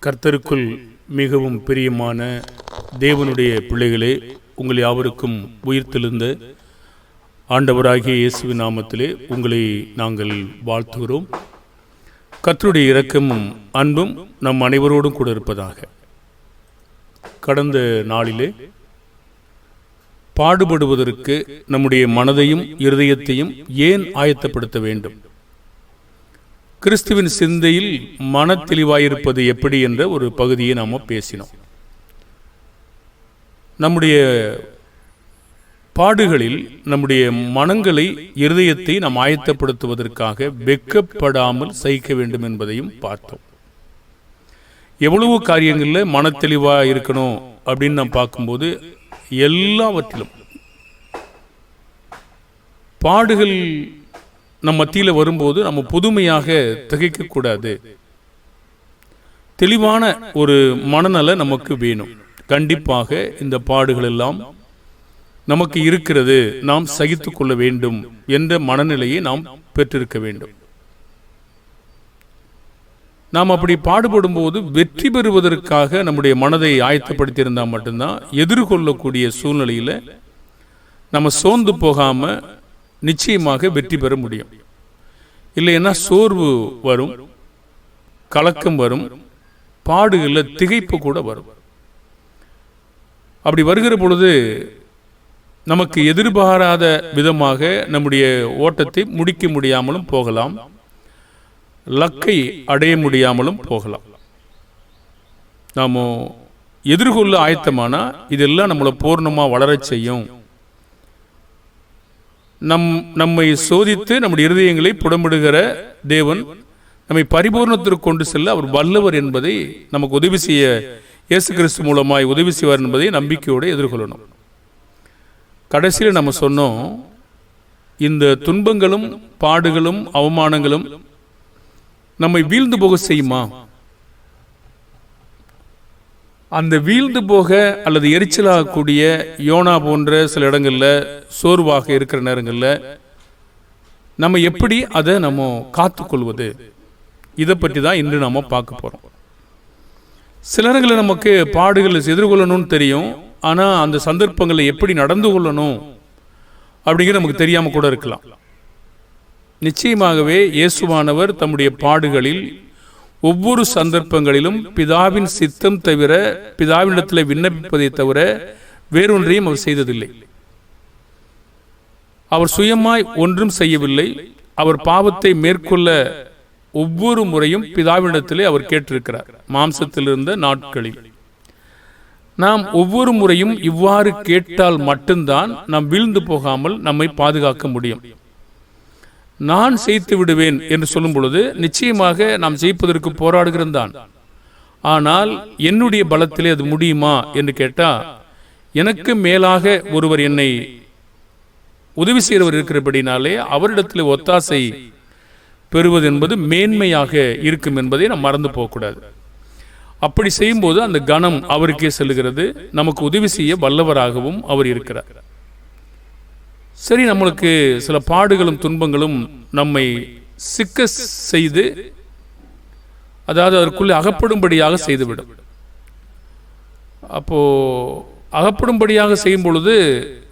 கர்த்தருக்குள் மிகவும் பிரியமான தேவனுடைய பிள்ளைகளே, உங்கள் யாவருக்கும் உயிர்த்தெழுந்த ஆண்டவராகிய இயேசுவின் நாமத்திலே உங்களை நாங்கள் வாழ்த்துகிறோம். கர்த்தருடைய இரக்கமும் அன்பும் நம் அனைவரோடும் கூட இருப்பதாக. கடந்த நாளிலே பாடுபடுவதற்கு நம்முடைய மனதையும் இருதயத்தையும் ஏன் ஆயத்தப்படுத்த வேண்டும், கிறிஸ்துவின் சிந்தையில் மன தெளிவாயிருப்பது எப்படி என்ற ஒரு பகுதியை நாம் பேசினோம். நம்முடைய பாடுகளில் நம்முடைய மனங்களை இருதயத்தை நாம் ஆயத்தப்படுத்துவதற்காக வெட்கப்படாமல் சகிக்க வேண்டும் என்பதையும் பார்த்தோம். எவ்வளவு காரியங்களில் மன தெளிவாக இருக்கணும் அப்படின்னு நாம் பார்க்கும்போது எல்லாவற்றிலும் பாடுகள் நம் மத்தியில் வரும்போது நம்ம புதுமையாக திகைக்கக்கூடாது. தெளிவான ஒரு மனநல நமக்கு வேணும். கண்டிப்பாக இந்த பாடுகள் எல்லாம் நமக்கு இருக்கிறது, நாம் சகித்து கொள்ள வேண்டும் என்ற மனநிலையை நாம் பெற்றிருக்க வேண்டும். நாம் அப்படி பாடுபடும் போது வெற்றி பெறுவதற்காக நம்முடைய மனதை ஆயத்தப்படுத்தியிருந்தால் மட்டும்தான் எதிர்கொள்ளக்கூடிய சூழ்நிலையில் நம்ம சோர்ந்து போகாம நிச்சயமாக வெற்றி பெற முடியும். இல்லைன்னா சோர்வு வரும், கலக்கம் வரும், பாடுகளில் திகைப்பு கூட வரும். அப்படி வருகிற பொழுது நமக்கு எதிர்பாராத விதமாக நம்முடைய ஓட்டத்தை முடிக்க முடியாமலும் போகலாம், லக்கை அடைய முடியாமலும் போகலாம். நாம் எதிர்கொள்ள ஆயத்தமானா இதெல்லாம் நம்மளை பூர்ணமாக வளரச் செய்யும். நம்மை சோதித்து நம்முடைய இருதயங்களை புடமிடுகிற தேவன் நம்மை பரிபூர்ணத்திற்கு கொண்டு செல்ல அவர் வல்லவர் என்பதை நமக்கு உதவி செய்ய இயேசு கிறிஸ்து மூலமாய் உதவி செய்வார் என்பதை நம்பிக்கையோடு எதிர்கொள்ளணும். கடைசியில் நம்ம சொன்னோம், இந்த துன்பங்களும் பாடுகளும் அவமானங்களும் நம்மை வீழ்ந்து போக செய்யுமா? அந்த வீழ்ந்து போக அல்லது எரிச்சலாகக்கூடிய யோனா போன்ற சில இடங்களில் சோர்வாக இருக்கிற நேரங்களில் நம்ம எப்படி அதை நம்ம காத்துக்கொள்வது, இதை பற்றி தான் இன்று நம்ம பார்க்க போகிறோம். சில நேரங்களில் நமக்கு பாடுகளை எதிர்கொள்ளணும்னு தெரியும், ஆனால் அந்த சந்தர்ப்பங்களில் எப்படி நடந்து கொள்ளணும் அப்படிங்கிறது நமக்கு தெரியாமல் கூட இருக்கலாம். நிச்சயமாகவே இயேசுவானவர் தம்முடைய பாடுகளில் ஒவ்வொரு சந்தர்ப்பங்களிலும் பிதாவின் சித்தம் தவிர, பிதாவினிடத்தில் விண்ணப்பிப்பதை தவிர வேறொன்றையும் அவர் செய்ததில்லை. அவர் சுயமாய் ஒன்றும் செய்யவில்லை. அவர் பாவத்தை மேற்கொள்ள ஒவ்வொரு முறையும் பிதாவினிடத்திலே அவர் கேட்டிருக்கிறார். மாம்சத்தில் இருந்த நாட்களில் நாம் ஒவ்வொரு முறையும் இவ்வாறு கேட்டால் மட்டும்தான் நாம் வீழ்ந்து போகாமல் நம்மை பாதுகாக்க முடியும். நான் செய்து விடுவேன் என்று சொல்லும் பொழுது நிச்சயமாக நாம் ஜெயிப்பதற்கு போராடுகிறோம் தான். ஆனால் என்னுடைய பலத்திலே அது முடியுமா என்று கேட்டால், எனக்கு மேலாக ஒருவர் என்னை உதவி செய்கிறவர் இருக்கிறபடினாலே அவரிடத்தில் ஒத்தாசை பெறுவது என்பது மேன்மையாக இருக்கும் என்பதை நாம் மறந்து போகக்கூடாது. அப்படி செய்யும்போது அந்த கணம் அவருக்கே செல்லுகிறது. நமக்கு உதவி செய்ய வல்லவராகவும் அவர் இருக்கிறார். சரி, நம்மளுக்கு சில பாடுகளும் துன்பங்களும் நம்மை சிக்க செய்து, அதாவது அதற்குள்ளே அகப்படும்படியாக செய்துவிடும். அப்போ அகப்படும்படியாக செய்யும் பொழுது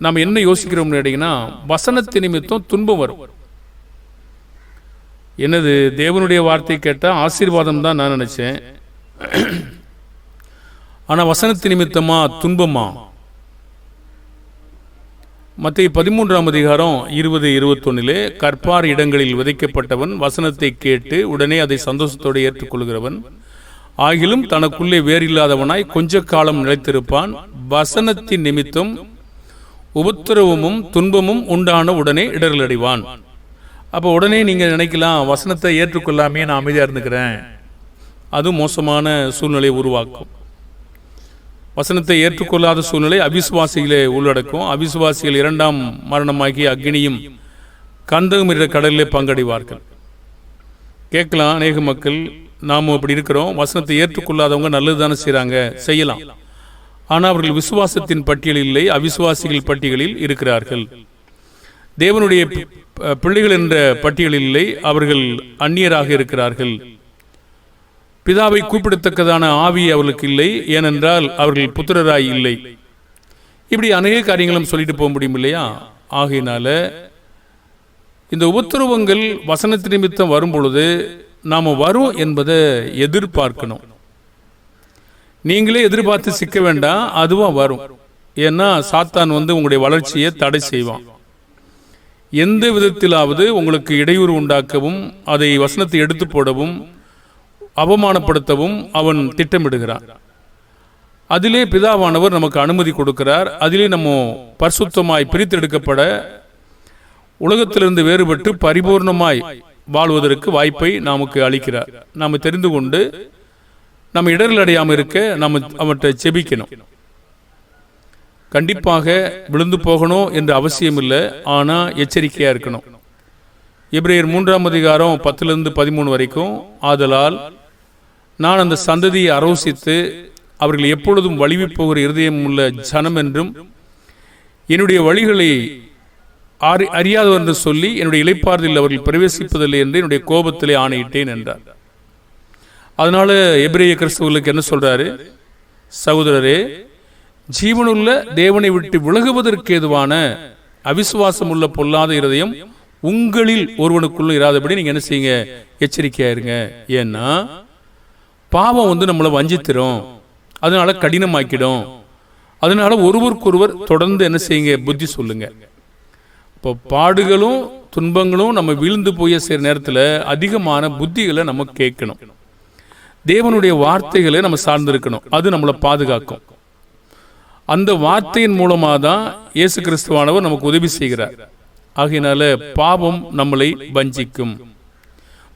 நாம் என்ன யோசிக்கிறோம்னு கேட்டீங்கன்னா, வசனத்தின் நிமித்தம் துன்பம் வரும். என்னது, தேவனுடைய வார்த்தை கேட்டால் ஆசீர்வாதம் தான் நான் நினைச்சேன், ஆனால் வசனத்தின் நிமித்தமா துன்பமா? மத்தேயு 13ஆம் அதிகாரம் 20-21 கற்பார் இடங்களில் விதைக்கப்பட்டவன் வசனத்தை கேட்டு உடனே அதை சந்தோஷத்தோடு ஏற்றுக்கொள்கிறவன் ஆகிலும் தனக்குள்ளே வேறில்லாதவனாய் கொஞ்ச காலம் நிலைத்திருப்பான். வசனத்தின் நிமித்தம் உபத்திரவமும் துன்பமும் உண்டான உடனே இடரல் அடைவான். அப்போ உடனே நீங்கள் நினைக்கலாம், வசனத்தை ஏற்றுக்கொள்ளாமே நான் அமைதியாக இருந்துக்கிறேன், அது மோசமான சூழ்நிலையை உருவாக்கும். வசனத்தை ஏற்றுக்கொள்ளாத சூழ்நிலை அவிசுவாசிகளே உள்ளடக்கும். அவிசுவாசிகள் இரண்டாம் மரணமாகிய அக்னியும் கந்தகம் என்ற கடலிலே பங்கடைவார்கள். கேட்கலாம், அநேக மக்கள் நாம் அப்படி இருக்கிறோம், வசனத்தை ஏற்றுக்கொள்ளாதவங்க நல்லது தானே செய்யலாம், ஆனால் அவர்கள் விசுவாசத்தின் பட்டியலில் இல்லை, அவிசுவாசிகள் பட்டியலில் இருக்கிறார்கள். தேவனுடைய பிள்ளைகள் என்ற பட்டியலில் இல்லை, அவர்கள் அந்நியராக இருக்கிறார்கள். பிதாவை கூப்பிடத்தக்கதான ஆவி அவர்களுக்கு இல்லை, ஏனென்றால் அவர்கள் புத்திரராய் இல்லை. இப்படி அநேக காரியங்களும் சொல்லிட்டு போக முடியும் இல்லையா? ஆகையினால இந்த உபத்திரவங்கள் வசனத்து நிமித்தம் வரும் பொழுது நாம் வரும் என்பதை எதிர்பார்க்கணும். நீங்களே எதிர்பார்த்து சிக்க வேண்டாம், அதுவா வரும். ஏன்னா சாத்தான் உங்களுடைய வளர்ச்சியை தடை செய்வான். எந்த விதத்திலாவது உங்களுக்கு இடையூறு உண்டாக்கவும், அதை வசனத்தை எடுத்து போடவும், அவமானப்படுத்தவும் அவன் திட்டமிடுகிறான். அதிலே பிதாவானவர் நமக்கு அனுமதி கொடுக்கிறார். அதிலே நம்ம பரிசுத்தமாய் பிரித்தெடுக்கப்பட, உலகத்திலிருந்து வேறுபட்டு பரிபூர்ணமாய் வாழ்வதற்கு வாய்ப்பை நமக்கு அளிக்கிறார். நாம் தெரிந்து கொண்டு நம்ம இடர்கள் அடையாமல் இருக்க நம்ம அவற்றை செபிக்கணும். கண்டிப்பாக விழுந்து போகணும் என்ற அவசியம் இல்லை, ஆனால் எச்சரிக்கையாக இருக்கணும். எபிரேயர் 3ஆம் அதிகாரம் 10-13 வரைக்கும், ஆதலால் நான் அந்த சந்ததியை அரோசித்து அவர்கள் எப்பொழுதும் வலிவி போகிற இருதயம் உள்ள ஜனம் என்றும் என்னுடைய வழிகளை அறியாதவர் என்று சொல்லி என்னுடைய இளைப்பாறுதலில் அவர்கள் பிரவேசிப்பதில்லை என்று என்னுடைய கோபத்திலே ஆணையிட்டேன் என்றார். அதனால எபிரேய கிறிஸ்தவர்களுக்கு என்ன சொல்றாரு? சகோதரரே, ஜீவனுள்ள தேவனை விட்டு விலகுவதற்கு ஏதுவான அவிசுவாசம் உள்ள பொல்லாத இருதயம் உங்களில் ஒருவனுக்குள்ள இராதபடி நீங்க என்ன செய்யுங்க? எச்சரிக்கையா இருங்க. ஏன்னா பாவம் நம்மளை வஞ்சித்திரும், அதனால கடினமாக்கிடும். அதனால ஒருவருக்கொருவர் தொடர்ந்து என்ன செய்யுங்க? புத்தி சொல்லுங்க. இப்போ பாடுகளும் துன்பங்களும் நம்ம வீழ்ந்து போய் சேர நேரத்தில் அதிகமான புத்திகளை நம்ம கேட்கணும். தேவனுடைய வார்த்தைகளை நம்ம சார்ந்திருக்கணும். அது நம்மளை பாதுகாக்கும். அந்த வார்த்தையின் மூலமாக தான் இயேசு கிறிஸ்துவானவர் நமக்கு உதவி செய்கிறார். ஆகையினால பாவம் நம்மளை வஞ்சிக்கும்,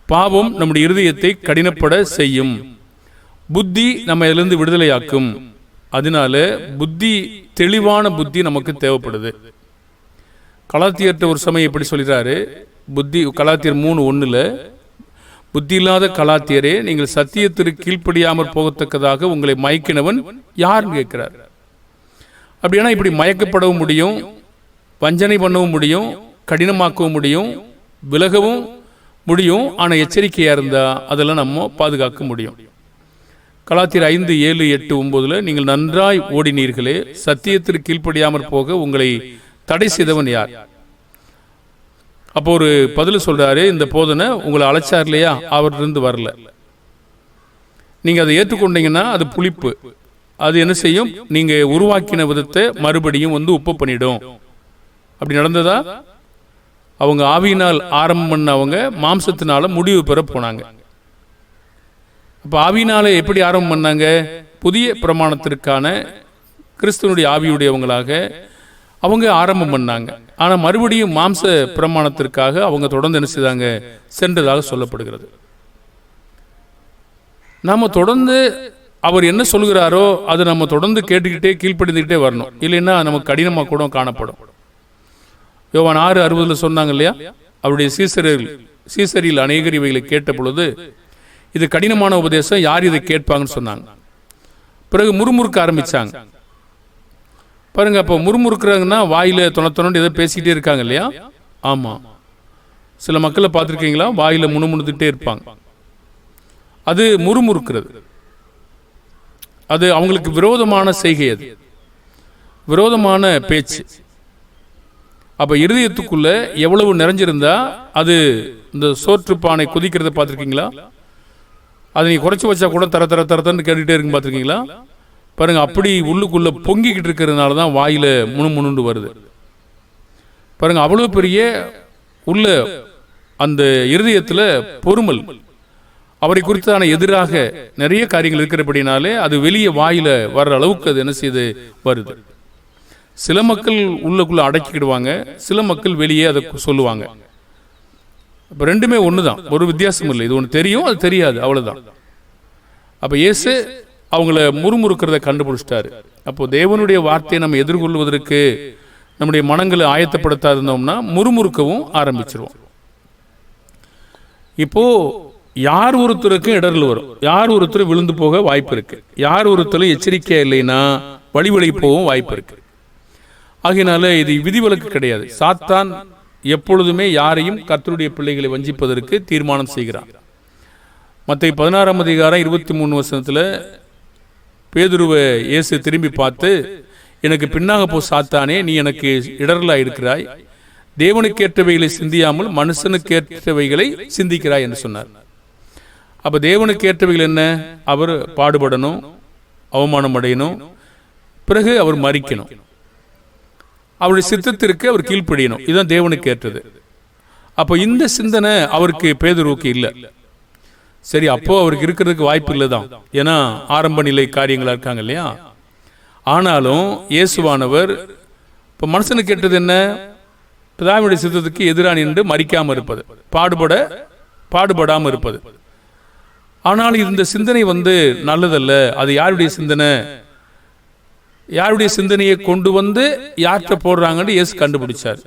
பாவம் நம்முடைய இருதயத்தை கடினப்பட செய்யும், புத்தி நம்ம இதிலிருந்து விடுதலையாக்கும். அதனால புத்தி, தெளிவான புத்தி நமக்கு தேவைப்படுது. கலாத்தியர்கிட்ட ஒரு சமயம் எப்படி சொல்கிறாரு? புத்தி, கலாத்தியர் 3:1, புத்தி இல்லாத கலாத்தியரே, நீங்கள் சத்தியத்திற்கு கீழ்ப்படியாமல் போகத்தக்கதாக உங்களை மயக்கினவன் யாருன்னு கேட்கிறார். அப்படின்னா இப்படி மயக்கப்படவும் முடியும், வஞ்சனை பண்ணவும் முடியும், கடினமாக்கவும் முடியும், விலகவும் முடியும். ஆனால் எச்சரிக்கையாக இருந்தால் அதெல்லாம் நம்ம பாதுகாக்க முடியும். கலாத்தியர் 5, 7, 8, 9 நீங்கள் நன்றாய் ஓடினீர்களே, சத்தியத்திற்கு கீழ்ப்படியாமல் போக உங்களை தடை செய்தவன் யார்? அப்போ ஒரு பதில் சொல்றாரு, இந்த போதனை உங்களை அழைச்சார் இல்லையா, அவரிலிருந்து வரல. நீங்க அதை ஏற்றுக்கொண்டீங்கன்னா அது புளிப்பு. அது என்ன செய்யும்? நீங்க உருவாக்கின விதத்தை மறுபடியும் உப்பு பண்ணிடும். அப்படி நடந்ததா? அவங்க ஆவியினால் ஆரம்பம் பண்ணவங்க மாம்சத்தினால முடிவு பெற போனாங்க. அப்ப ஆவியினால எப்படி ஆரம்பம் பண்ணாங்க? புதிய பிரமாணத்திற்கான கிறிஸ்துவனுடைய ஆவியுடையவங்களாக அவங்க ஆரம்பம் பண்ணாங்க. ஆனால் மறுபடியும் மாம்ச பிரமாணத்திற்காக அவங்க தொடர்ந்து என்ன செய்தாங்க? சென்றதாக சொல்லப்படுகிறது. நாம தொடர்ந்து அவர் என்ன சொல்கிறாரோ அதை நம்ம தொடர்ந்து கேட்டுக்கிட்டே கீழ்ப்படிந்துக்கிட்டே வரணும். இல்லைன்னா நமக்கு கடினமாக கூட காணப்படும். யோவான் 6:60 சொன்னாங்க இல்லையா, அவருடைய சீசரில் அநேகர் இவைகளை கேட்ட பொழுது இது கடினமான உபதேசம், யார் இதை கேட்பாங்கன்னு சொன்னாங்க. பிறகு முறுமுறுக்க ஆரம்பிச்சாங்க. பாருங்க, அப்போ முறுமுறுக்கிறாங்கன்னா வாயில தொணத்தொண்டு ஏதோ பேசிக்கிட்டே இருக்காங்க இல்லையா? ஆமா, சில மக்களை பார்த்துருக்கீங்களா? வாயில முணுமுணுத்துட்டே இருப்பாங்க. அது முறுமுறுக்கிறது. அது அவங்களுக்கு விரோதமான செய்கை, அது விரோதமான பேச்சு. அப்ப இருதயத்துக்குள்ள எவ்வளவு நிறைஞ்சிருந்தா அது இந்த சோற்றுப்பானை கொதிக்கிறத பார்த்துருக்கீங்களா? அதை நீ குறைச்சி வச்சா கூட தர தர தரத்தன்னு கேட்டுக்கிட்டே இருக்கு, பார்த்துருக்கீங்களா? பாருங்க, அப்படி உள்ளுக்குள்ள பொங்கிக்கிட்டு இருக்கிறதுனால தான் வாயில முணுமுணுண்டு வருது. பாருங்க, அவ்வளவு பெரிய உள்ள அந்த இருதயத்துல பொறுமல், அவரை குறித்தான எதிராக நிறைய காரியங்கள் இருக்கிறபடினாலே அது வெளியே வாயில வர்ற அளவுக்கு அது என்ன செய்து வருது. சில மக்கள் உள்ளுக்குள்ள அடக்கிடுவாங்க, சில மக்கள் வெளியே அதை சொல்லுவாங்க. அப்ப ரெண்டுமே ஒண்ணுதான், ஒரு வித்தியாசம் இல்லை. இது ஒன்று தெரியும், அது தெரியாது, அவ்வளவுதான். அப்ப இயேசு அவங்கள முறுமுறுக்கிறத கண்டுபிடிச்சிட்டாரு. அப்போ தேவனுடைய வார்த்தையை நம்ம எதிர்கொள்வதற்கு நம்முடைய மனங்களை ஆயத்தப்படுத்தா இருந்தோம்னா முறுமுறுக்கவும் ஆரம்பிச்சிருவோம். இப்போ யார் ஒருத்தருக்கும் இடர்கள் வரும், யார் ஒருத்தர் விழுந்து போக வாய்ப்பு இருக்கு, யார் ஒருத்தரும் எச்சரிக்கையா இல்லைன்னா வழி போகவும் வாய்ப்பு இருக்கு. ஆகையினால இது விதிவிலக்கு கிடையாது. சாத்தான் எப்பொழுதுமே யாரையும் கர்த்தருடைய பிள்ளைகளை வஞ்சிப்பதற்கு தீர்மானம் செய்கிறான். மத்தேயு 16ஆம் அதிகாரம் 23 பேதுருவை இயேசு திரும்பி பார்த்து, எனக்கு பின்னாக போ சாத்தானே, நீ எனக்கு இடரலா இருக்கிறாய், தேவனுக்கு ஏற்றவைகளை சிந்தியாமல் மனுஷனுக்கு ஏற்றவைகளை சிந்திக்கிறாய் என்று சொன்னார். அப்ப தேவனுக்கு ஏற்றவைகள் என்ன? அவர் பாடுபடணும், அவமானம் அடையணும், பிறகு அவர் மரிக்கணும், அவருடைய சித்தத்திற்கு அவர் கீழ்ப்படியணும். இதுதான் தேவனுக்கு ஏற்றது. அப்போ இந்த சிந்தனை அவருக்கு பேதுருவுக்கு இல்லை. சரி, அப்போ அவருக்கு இருக்கிறதுக்கு வாய்ப்பு இல்லை தான், ஏன்னா ஆரம்ப நிலை காரியங்களா இருக்காங்க இல்லையா. ஆனாலும் இயேசுவானவர் இப்போ மனுஷனுக்கு கேட்டது என்ன? பிதாவுடைய சித்தத்துக்கு எதிராக நின்று மரிக்காமல் இருப்பது, பாடுபடாமல் இருப்பது. ஆனால் இந்த சிந்தனை நல்லதல்ல. அது யாருடைய சிந்தனை? யாருடைய சிந்தனையை கொண்டு யார்கிட்ட போடுறாங்கன்னு இயேசு கண்டுபிடிச்சார்.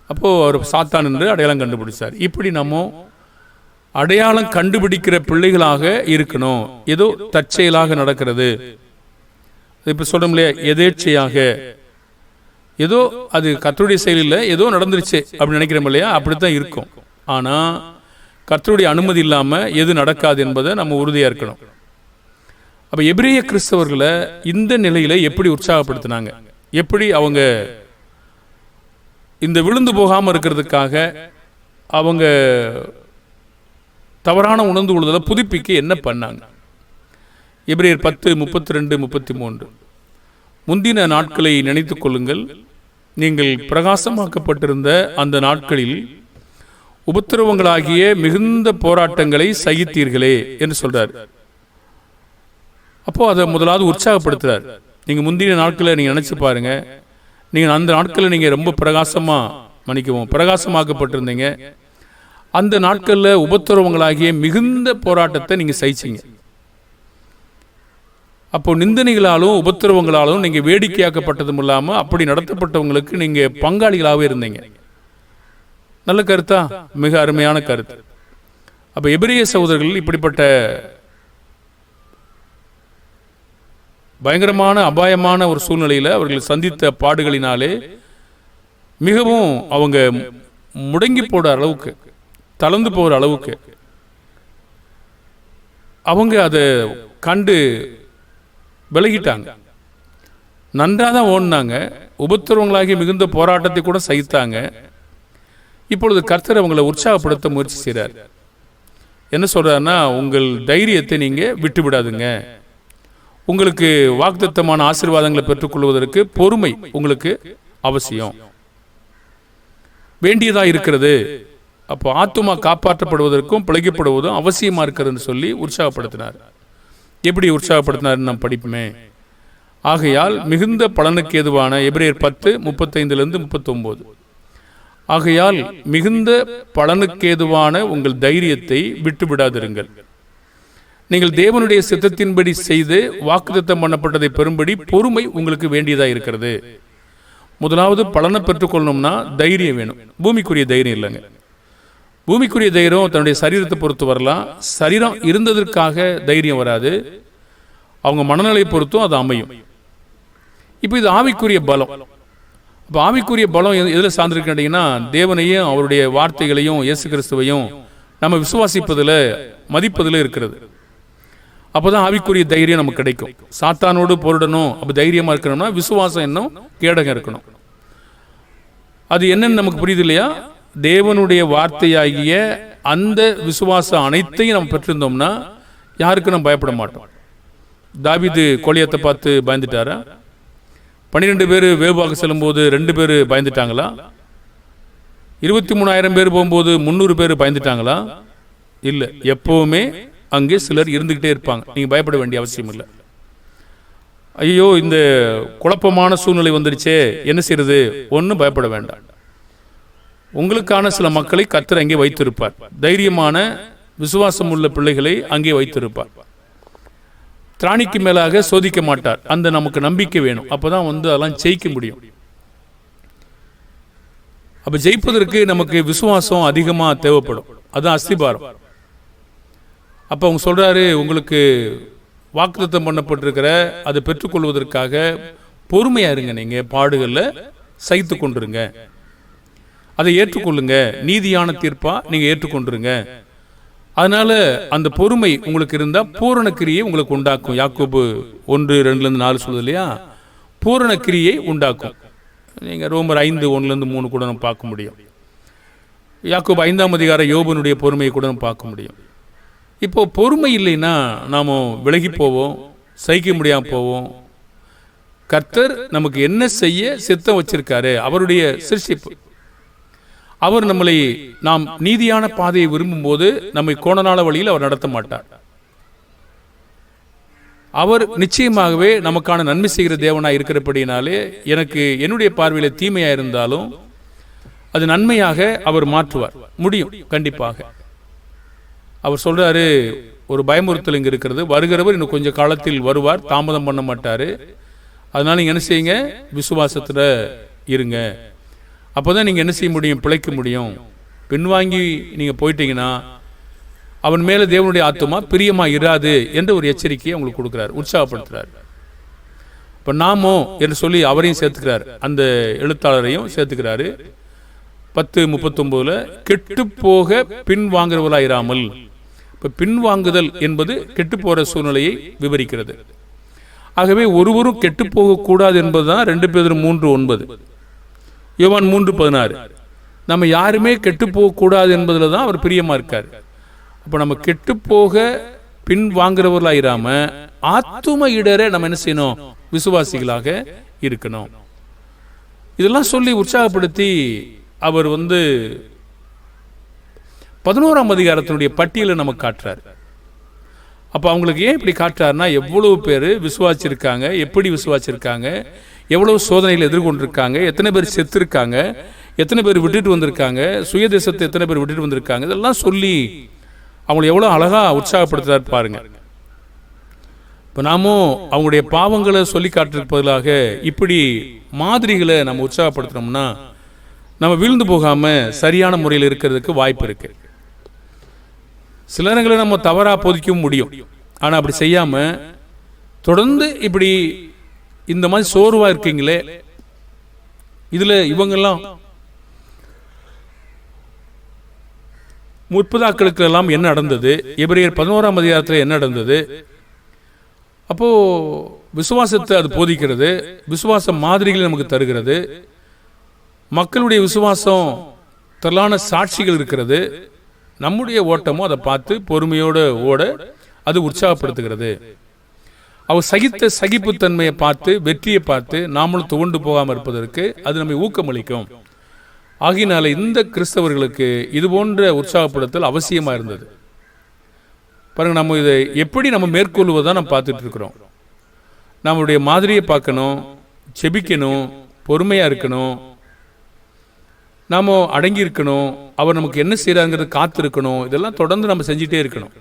அப்போ அவர் சாத்தான் என்று அடையாளம் கண்டுபிடிச்சார். இப்படி நம்ம அடையாளம் கண்டுபிடிக்கிற பிள்ளைகளாக இருக்கணும். ஏதோ தற்செயலாக நடக்கிறது, இப்ப சொல்றோம் இல்லையா, எதேச்சையாக ஏதோ அது கர்த்தருடைய செயலில் ஏதோ நடந்துருச்சு அப்படின்னு நினைக்கிறோம் இல்லையா, அப்படித்தான் இருக்கும். ஆனா கர்த்தருடைய அனுமதி இல்லாம எது நடக்காது என்பதை நம்ம உறுதியா இருக்கணும். அப்ப எபிரேய கிறிஸ்தவர்களை இந்த நிலையில எப்படி உற்சாகப்படுத்தினாங்க, எப்படி அவங்க இந்த விழுந்து போகாம இருக்கிறதுக்காக அவங்க தவறான உணர்ந்து கொள்வதை புதுப்பிக்க என்ன பண்ணாங்க? எபிரேயர் 10:32-33. முந்தின நாட்களை நினைத்துக் கொள்ளுங்கள், நீங்கள் பிரகாசமாக்கப்பட்டிருந்த அந்த நாட்களில் உபத்திரவங்களாகிய மிகுந்த போராட்டங்களை சகித்தீர்களே என்று சொல்றார். அப்போ அதை முதலாவது உற்சாகப்படுத்துறார். நீங்க முந்தின நாட்களை நீங்க நினைச்சு பாருங்க, நீங்க அந்த நாட்களில் நீங்க ரொம்ப பிரகாசமாக்கப்பட்டிருந்தீங்க. அந்த நாட்களில் உபத்திரவங்களாகிய மிகுந்த போராட்டத்தை நீங்க சகிச்சீங்க. அப்போ நிந்தனைகளாலும் உபத்திரவங்களாலும் நீங்க வேடிக்கையாக்கப்பட்டதும் இல்லாம அப்படி நடத்தப்பட்டவங்களுக்கு நீங்க பங்காளிகளாகவே இருந்தீங்க. நல்ல கருத்தா? மிக அருமையான கருத்து. அப்ப எபிரேய சகோதரர்கள் இப்படிப்பட்ட பயங்கரமான அபாயமான ஒரு சூழ்நிலையில அவர்கள் சந்தித்த பாடுகளினாலே மிகவும் அவங்க முடங்கி போட அளவுக்கு, தளர்ந்து போகிற அளவுக்கு அவங்க அதை கண்டு விலகிட்டாங்க. நன்றாதான் ஓடினாங்க, உபத்திரவங்களாகி மிகுந்த போராட்டத்தை கூட சகித்தாங்க. இப்பொழுது கர்த்தர் அவங்களை உற்சாகப்படுத்த முயற்சி செய்கிறார். என்ன சொல்றாருன்னா, உங்கள் தைரியத்தை நீங்க விட்டு விடாதுங்க. உங்களுக்கு வாக்குத்தத்தமான ஆசீர்வாதங்களை பெற்றுக்கொள்வதற்கு பொறுமை உங்களுக்கு அவசியம், வேண்டியதா இருக்கிறது. அப்போ ஆத்துமா காப்பாற்றப்படுவதற்கும் பிழைக்கப்படுவதும் அவசியமா இருக்கிறதுன்னு சொல்லி உற்சாகப்படுத்தினார். எப்படி உற்சாகப்படுத்தினார் நாம் படிப்புமே. ஆகையால் மிகுந்த பலனுக்கு ஏதுவான எபிரேயர் 10:35-39. ஆகையால் மிகுந்த பலனுக்கேதுவான உங்கள் தைரியத்தை விட்டு விடாதிருங்கள். நீங்கள் தேவனுடைய சித்தத்தின்படி செய்து வாக்குத்தத்தம் பண்ணப்பட்டதை பெறும்படி பொறுமை உங்களுக்கு வேண்டியதா இருக்கிறது. முதலாவது பலனை பெற்றுக்கொள்ளணும்னா தைரியம் வேணும். பூமிக்குரிய தைரியம் இல்லைங்க. பூமிக்குரிய தைரியம் தன்னுடைய சரீரத்தை பொறுத்து வரலாம். சரீரம் இருந்ததற்காக தைரியம் வராது, அவங்க மனநிலை பொறுத்தும் அது அமையும். இப்போ இது ஆவிக்குரிய பலம். இப்போ ஆவிக்குரிய பலம் எதில் சார்ந்திருக்கு கேட்டீங்கன்னா, தேவனையும் அவருடைய வார்த்தைகளையும் இயேசு கிறிஸ்துவையும் நம்ம விசுவாசிப்பதில் மதிப்பதில் இருக்கிறது. அப்போதான் ஆவிக்குரிய தைரியம் நமக்கு கிடைக்கும். சாத்தானோடு போரிடணும், அப்போ தைரியமாக இருக்கணும்னா விசுவாசம் இன்னும் கேடகம் இருக்கணும். அது என்னன்னு நமக்கு புரியுது இல்லையா? தேவனுடைய வார்த்தையாகிய அந்த விசுவாசம் அனைத்தையும் நம்ம பெற்றிருந்தோம்னா யாருக்கும் நம்ம பயப்பட மாட்டோம். தாவீது கோலியாத்தை பார்த்து பயந்துட்டாரா? 12 பேர் வேவுவாக செல்லும்போது 2 பேர் பயந்துட்டாங்களா? 23,000 பேர் போகும்போது 300 பேர் பயந்துட்டாங்களா? இல்லை. எப்பவுமே அங்கே சிலர் இருந்துகிட்டே இருப்பாங்க. நீங்க பயப்பட வேண்டிய அவசியம் இல்லை. ஐயோ இந்த குழப்பமான சூழ்நிலை வந்துருச்சே, என்ன செய்யறது? ஒன்றும் பயப்பட வேண்டாம். உங்களுக்கான சில மக்களை கர்த்தர் அங்கே வைத்திருப்பார். தைரியமான விசுவாசம் உள்ள பிள்ளைகளை அங்கே வைத்திருப்பார். திராணிக்கு மேலாக சோதிக்க மாட்டார். அந்த நமக்கு நம்பிக்கை வேணும். அப்பதான் அதெல்லாம் ஜெயிக்க முடியும். அப்ப ஜெயிப்பதற்கு நமக்கு விசுவாசம் அதிகமா தேவைப்படும். அதுதான் அஸ்திபாரம். அப்ப அவங்க சொல்றாரு, உங்களுக்கு வாக்குத்தத்தம் பண்ணப்பட்டிருக்கிற அதை பெற்றுக்கொள்வதற்காக பொறுமையா இருங்க. நீங்க பாடுகள்ல சகித்து கொண்டிருங்க, அதை ஏற்றுக்கொள்ளுங்க. நீதியான தீர்ப்பா நீங்க ஏற்றுக்கொண்டிருங்க. அதனால அந்த பொறுமை உங்களுக்கு இருந்தால் பூரண கிரியை உங்களுக்கு உண்டாக்கும். யாக்கோபு 1:2-4 சொல்லுது இல்லையா, பூரண கிரியை உண்டாக்கும். நீங்கள் ரோமர் 5:1-3 கூட நம்ம பார்க்க முடியும். யாக்கோபு 5ஆம் அதிகாரம் யோபனுடைய பொறுமையை கூட நம்ம பார்க்க முடியும். இப்போ பொறுமை இல்லைன்னா நாம் விலகி போவோம், சகிக்க முடியாமல் போவோம். கர்த்தர் நமக்கு என்ன செய்ய சித்தம் வச்சிருக்காரு, அவருடைய சிருஷ்டிப்பு, அவர் நம்மளை நாம் நீதியான பாதையை விரும்பும் போது நம்மை கோணனால வழியில் அவர் நடத்த மாட்டார். அவர் நிச்சயமாகவே நமக்கான நன்மை செய்கிற தேவனாக இருக்கிறபடினாலே எனக்கு என்னுடைய பார்வையில் தீமையாக இருந்தாலும் அது நன்மையாக அவர் மாற்றுவார் முடியும். கண்டிப்பாக அவர் சொல்றாரு, ஒரு பயமுறுத்தல் இங்கே இருக்கிறது, வருகிறவர் இன்னும் கொஞ்சம் காலத்தில் வருவார், தாமதம் பண்ண மாட்டார். அதனால நீங்கள் என்ன செய்யுங்க, விசுவாசத்தில் இருங்க. அப்போ தான் நீங்கள் என்ன செய்ய முடியும், பிழைக்க முடியும். பின்வாங்கி நீங்கள் போயிட்டீங்கன்னா அவன் மேலே தேவனுடைய ஆத்துமா பிரியமாக இராது என்ற ஒரு எச்சரிக்கையை உங்களுக்கு கொடுக்குறார், உற்சாகப்படுத்துகிறார். இப்போ நாமோ என்று சொல்லி அவரையும் சேர்த்துக்கிறார், அந்த எழுத்தாளரையும் சேர்த்துக்கிறாரு. 10:39 கெட்டுப்போக பின்வாங்குறவர்களாயிராமல். இப்போ பின்வாங்குதல் என்பது கெட்டுப்போகிற சூழ்நிலையை விவரிக்கிறது. ஆகவே ஒருவரும் கெட்டுப்போகக்கூடாது என்பதுதான் 2 பேதுரு 3:9, யோவான் 3:16. நம்ம யாருமே கெட்டு போகக்கூடாது என்பதில் தான் அவர் பிரியமாக இருக்கார். அப்போ நம்ம கெட்டு போக பின் வாங்குறவர்களாயிராம ஆத்தும இடர நம்ம என்ன செய்யணும், விசுவாசிகளாக இருக்கணும். இதெல்லாம் சொல்லி உற்சாகப்படுத்தி அவர் 11ஆம் அதிகாரத்தினுடைய பட்டியலை நமக்கு காட்டுறார். அப்போ அவங்களுக்கு ஏன் இப்படி காட்டுறாருன்னா, எவ்வளவு பேர் விசுவாசிருக்காங்க, எப்படி விசுவாசிருக்காங்க, எவ்வளவு சோதனைகளை எதிர்கொண்டிருக்காங்க, எத்தனை பேர் செத்துருக்காங்க, எத்தனை பேர் விட்டுட்டு வந்திருக்காங்க, சுயதேசத்தை எத்தனை பேர் விட்டுட்டு வந்திருக்காங்க, இதெல்லாம் சொல்லி அவங்களை எவ்வளோ அழகாக உற்சாகப்படுத்துறாரு பாருங்க. இப்போ நாமும் அவங்களுடைய பாவங்களை சொல்லி காட்டுறதுக்கு பதிலாக இப்படி மாதிரிகளை நம்ம உற்சாகப்படுத்தினோம்னா நம்ம வீழ்ந்து போகாமல் சரியான முறையில் இருக்கிறதுக்கு வாய்ப்பு இருக்கு. சில நேரங்களை நம்ம தவறாக போதிக்கவும் முடியும். ஆனால் அப்படி செய்யாமல் தொடர்ந்து இப்படி இந்த மாதிரி சோர்வாக இருக்கீங்களே, இதில் இவங்கெல்லாம் முற்பதாக்களுக்கு எல்லாம் என்ன நடந்தது, எபிரேயர் 11ஆம் அதிகாரத்தில் என்ன நடந்தது, அப்போ விசுவாசத்தை அது போதிக்கிறது, விசுவாச மாதிரிகளை நமக்கு தருகிறது, மக்களுடைய விசுவாசம் திரளான சாட்சிகள் இருக்கிறது. நம்முடைய ஓட்டமும் அதை பார்த்து பொறுமையோடு ஓட அது உற்சாகப்படுத்துகிறது. அவர் சகித்த சகிப்புத்தன்மையை பார்த்து, வெற்றியை பார்த்து நாமளும் துவண்டு போகாமல் இருப்பதற்கு அது நம்மை ஊக்கமளிக்கும். ஆகினால இந்த கிறிஸ்தவர்களுக்கு இது போன்ற உற்சாகப்படுத்தல் அவசியமாக இருந்தது. பாருங்க, நம்ம இதை எப்படி நம்ம மேற்கொள்வதான் நம்ம பார்த்துட்டு இருக்கிறோம். நம்மளுடைய மாதிரியை பார்க்கணும், செபிக்கணும், பொறுமையாக இருக்கணும், நாம் அடங்கி இருக்கணும், அவர் நமக்கு என்ன செய்கிறாங்கிறது காத்திருக்கணும். இதெல்லாம் தொடர்ந்து நம்ம செஞ்சிட்டே இருக்கணும்.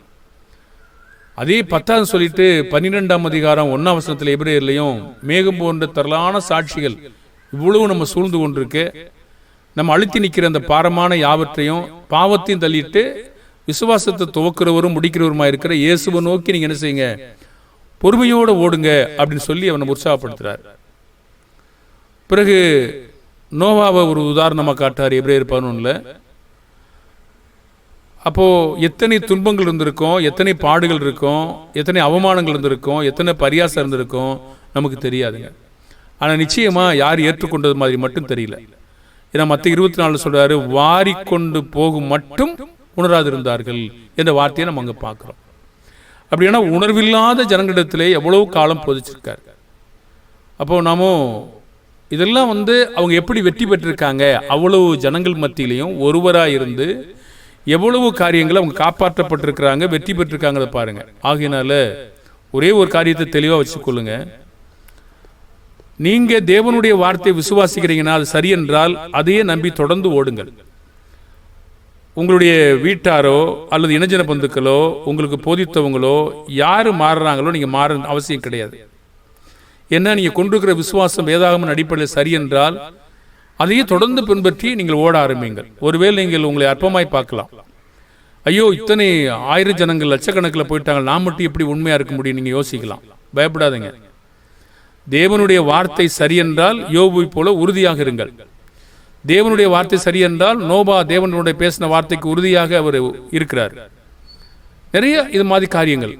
அதே 10 சொல்லிட்டு 12ஆம் அதிகாரம் 1ஆம் வசனத்தில் எபிரேயர்லையும் மேகம் போன்ற திரளான சாட்சிகள் இவ்வளவு நம்ம சூழ்ந்து கொண்டிருக்கு. நம்ம அழுத்தி நிற்கிற அந்த பாரமான யாவற்றையும் பாவத்தையும் தள்ளிட்டு விசுவாசத்தை துவக்கிறவரும் முடிக்கிறவருமா இருக்கிற இயேசுவை நோக்கி நீங்கள் என்ன செய்யுங்க, பொறுமையோடு ஓடுங்க அப்படின்னு சொல்லி அவனை உற்சாகப்படுத்துறார். பிறகு நோவாவை ஒரு உதாரணமாக காட்டார் எபிரேயர் 11. அப்போது எத்தனை துன்பங்கள் இருந்திருக்கும், எத்தனை பாடுகள் இருக்கும், எத்தனை அவமானங்கள் இருந்திருக்கும், எத்தனை பரியாசம் இருந்திருக்கும் நமக்கு தெரியாதுங்க. ஆனால் நிச்சயமாக யார் ஏற்றுக்கொண்டது மாதிரி மட்டும் தெரியல. ஏன்னா மத்திய 24 சொல்றாரு, வாரிக்கொண்டு போகும் மட்டும் உணராதிருந்தார்கள் என்ற வார்த்தையை நம்ம அங்கே பார்க்குறோம். அப்படின்னா உணர்வில்லாத ஜனங்களிடத்திலே எவ்வளவு காலம் போதிச்சிருக்காரு. அப்போது நாம இதெல்லாம் அவங்க எப்படி வெற்றி பெற்றிருக்காங்க, அவ்வளவு ஜனங்கள் மத்தியிலையும் ஒருவராக இருந்து எவ்வளவு காரியங்களை அவங்க காப்பாற்றப்பட்டிருக்கிறாங்க, வெற்றி பெற்றிருக்காங்க பாருங்க. ஆகையினால ஒரே ஒரு காரியத்தை தெளிவாக வச்சுக்கொள்ளுங்க, நீங்க தேவனுடைய வார்த்தையை விசுவாசிக்கிறீங்கன்னா அது சரி என்றால் அதையே நம்பி தொடர்ந்து ஓடுங்கள். உங்களுடைய வீட்டாரோ அல்லது இனஜன பந்துக்களோ உங்களுக்கு போதித்தவங்களோ யாரு மாறுறாங்களோ நீங்க மாற அவசியம் கிடையாது. ஏன்னா நீங்க கொண்டிருக்கிற விசுவாசம் வேதாகம அடிப்படையில் சரி என்றால் அதையே தொடர்ந்து பின்பற்றி நீங்கள் ஓட ஆரம்பிங்கள். ஒருவேளை நீங்கள் உங்களை அற்பமாய் பார்க்கலாம், ஐயோ இத்தனை 1000 ஜனங்கள் லட்சக்கணக்கில் போயிட்டாங்க, நான் மட்டும் எப்படி உண்மையா இருக்க முடியும் நீங்க யோசிக்கலாம். பயப்படாதீங்க. தேவனுடைய வார்த்தை சரி என்றால் யோபுவை போல உறுதியாக இருங்கள். தேவனுடைய வார்த்தை சரி என்றால் நோபா தேவனுடைய பேசின வார்த்தைக்கு உறுதியாக அவர் இருக்கிறார். நிறைய இது மாதிரி காரியங்கள்.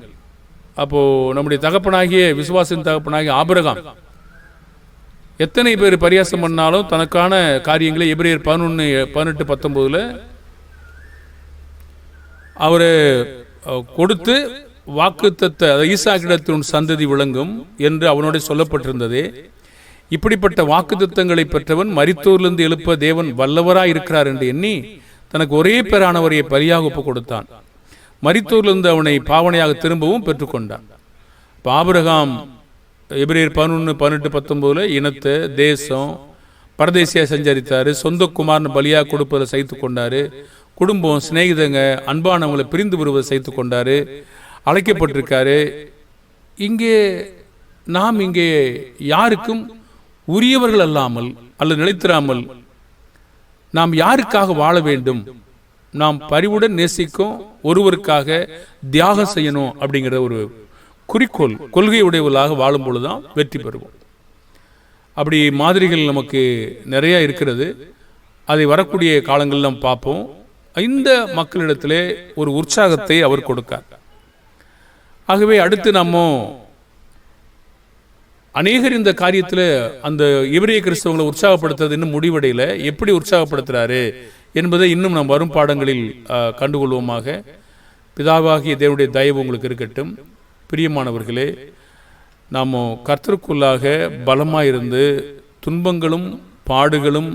அப்போது நம்முடைய தகப்பனாகிய விசுவாசின் தகப்பனாகிய ஆபிரகாம் எத்தனை பேர் பரியாசம் பண்ணாலும் தனக்கான காரியங்களை எபிரேயர் 11:18-19 அவர் கொடுத்து வாக்குத்தத்த ஈசாக்கிடத்தின் சந்ததி விளங்கும் என்று அவனோட சொல்லப்பட்டிருந்ததே. இப்படிப்பட்ட வாக்குத்தத்தங்களை பெற்றவன் மரித்தோரிலிருந்து எழுப்ப தேவன் வல்லவராய் இருக்கிறார் என்று எண்ணி தனக்கு ஒரே பேரானவரை பலியாக ஒப்பு கொடுத்தான். மரித்தோரிலிருந்து அவனை பாவனையாக திரும்பவும் பெற்றுக்கொண்டான். ஆபிரகாம் எபிரேயர் 11:18-19 இனத்தை தேசம் பரதேசியாக சஞ்சரித்தார். சொந்த குமாரன் பலியாக கொடுப்பதை சகித்து கொண்டார். குடும்பம் சிநேகிதங்க அன்பானவங்களை பிரிந்து வருவதை சகித்து கொண்டார். அழைக்கப்பட்டிருக்காரு. நாம் இங்கே யாருக்கும் உரியவர்கள் அல்லாமல் அல்லது நிலைத்திராமல் நாம் யாருக்காக வாழ வேண்டும், நாம் பரிவுடன் நேசிக்கும் ஒருவருக்காக தியாகம் செய்யணும் அப்படிங்கிற ஒரு குறிக்கோள் கொள்கை உடையவர்களாக வாழும் பொழுதுதான் வெற்றி பெறுவோம். அப்படி மாதிரிகள் நமக்கு நிறைய இருக்கிறது. அதை வரக்கூடிய காலங்களில் நாம் பார்ப்போம். இந்த மக்களிடத்திலே ஒரு உற்சாகத்தை அவர் கொடுக்கார். ஆகவே அடுத்து நம்ம அநேகர் இந்த காரியத்தில் அந்த எபிரேய கிறிஸ்தவங்களை உற்சாகப்படுத்துறது இன்னும் முடிவடையில் எப்படி உற்சாகப்படுத்துகிறாரு என்பதை இன்னும் நாம் வரும் பாடங்களில் கண்டுகொள்வோமாக. பிதாவாகிய தேவனுடைய தயவு உங்களுக்கு இருக்கட்டும். பிரியமானவர்களே, நாம் கர்த்தருக்குள்ளாக பலமாயிருந்து துன்பங்களும் பாடுகளும்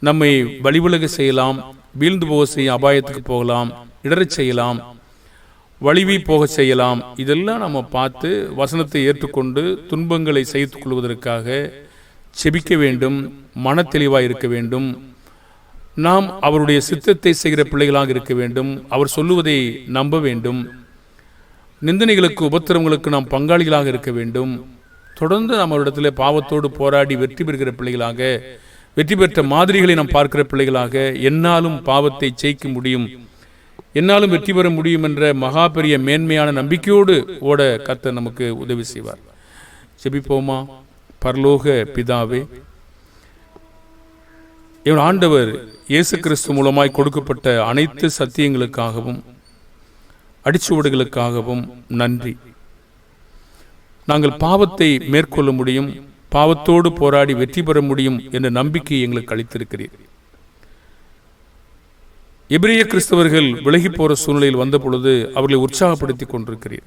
நம்மை வழிவிலக செய்யலாம், வீழ்ந்து போக செய்ய அபாயத்துக்கு போகலாம், இடறச் செய்யலாம், வலிவி போக செய்யலாம். இதெல்லாம் நம்ம பார்த்து வசனத்தை ஏற்றுக்கொண்டு துன்பங்களை சகித்துக் கொள்வதற்காக செபிக்க வேண்டும், மன தெளிவாக இருக்க வேண்டும். நாம் அவருடைய சித்தத்தை செய்கிற பிள்ளைகளாக இருக்க வேண்டும். அவர் சொல்லுவதை நம்ப வேண்டும். நிந்தனைகளுக்கு உபத்திரங்களுக்கு நாம் பங்காளிகளாக இருக்க வேண்டும். தொடர்ந்து நம்ம இடத்துல பாவத்தோடு போராடி வெற்றி பெறுகிற பிள்ளைகளாக, வெற்றி பெற்ற மாதிரிகளை நாம் பார்க்கிற பிள்ளைகளாக, என்னாலும் பாவத்தை ஜெயிக்க முடியும், என்னாலும் வெற்றி பெற முடியும் என்ற மகா பெரிய மேன்மையான நம்பிக்கையோடு ஓட கர்த்தர் நமக்கு உதவி செய்வார். ஜெபிப்போமா. பரலோக பிதாவே, என் ஆண்டவர் இயேசு கிறிஸ்து மூலமாய் கொடுக்கப்பட்ட அனைத்து சத்தியங்களுக்காகவும் அடிச்சுவடுகளுக்காகவும் நன்றி. நாங்கள் பாவத்தை மேற்கொள்ள முடியும், பாவத்தோடு போராடி வெற்றி பெற முடியும் என்ற நம்பிக்கையை எங்களுக்கு அளித்திருக்கிறீர். எபிரேய கிறிஸ்தவர்கள் விலகி போற சூழ்நிலையில் வந்த பொழுது அவர்களை உற்சாகப்படுத்தி கொண்டிருக்கிறீர்.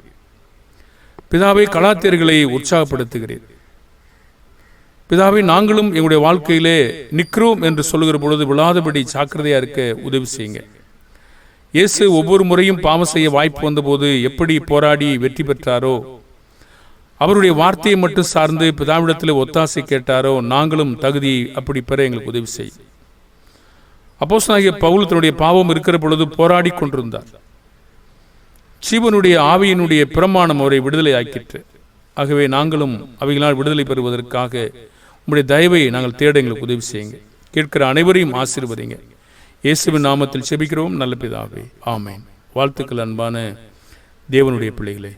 பிதாவை கலாத்தியர்களை உற்சாகப்படுத்துகிறீர். பிதாவை நாங்களும் எங்களுடைய வாழ்க்கையிலே நிற்கிறோம் என்று சொல்லுகிற பொழுது விழாதபடி ஜாக்கிரதையா இருக்க உதவி செய்யுங்க. இயேசு ஒவ்வொரு முறையும் பாவம் செய்ய வாய்ப்பு வந்தபோது எப்படி போராடி வெற்றி பெற்றாரோ, அவருடைய வார்த்தையை மட்டும் சார்ந்து பிதாவிடத்தில் ஒத்தாசை கேட்டாரோ, நாங்களும் தகுதி அப்படி பெற எங்களுக்கு உதவி செய்யும். அப்போஸ்தலனாகிய பவுல் தன்னுடைய பாவம் இருக்கிற பொழுது போராடி கொண்டிருந்தார். ஜீவனுடைய ஆவியினுடைய பிரமாணம் அவரை விடுதலை ஆக்கிற்று. ஆகவே நாங்களும் அவைகளால் விடுதலை பெறுவதற்காக உங்களுடைய தயவை நாங்கள் தேட எங்களுக்கு உதவி செய்யுங்க. கேட்கிற அனைவரையும் ஆசீர்வதிங்க. இயேசுவின் நாமத்தில் செபிக்கிறோம் நல்ல பிதாவே, ஆமென். வாழ்த்துக்கள் அன்பான தேவனுடைய பிள்ளைகளே.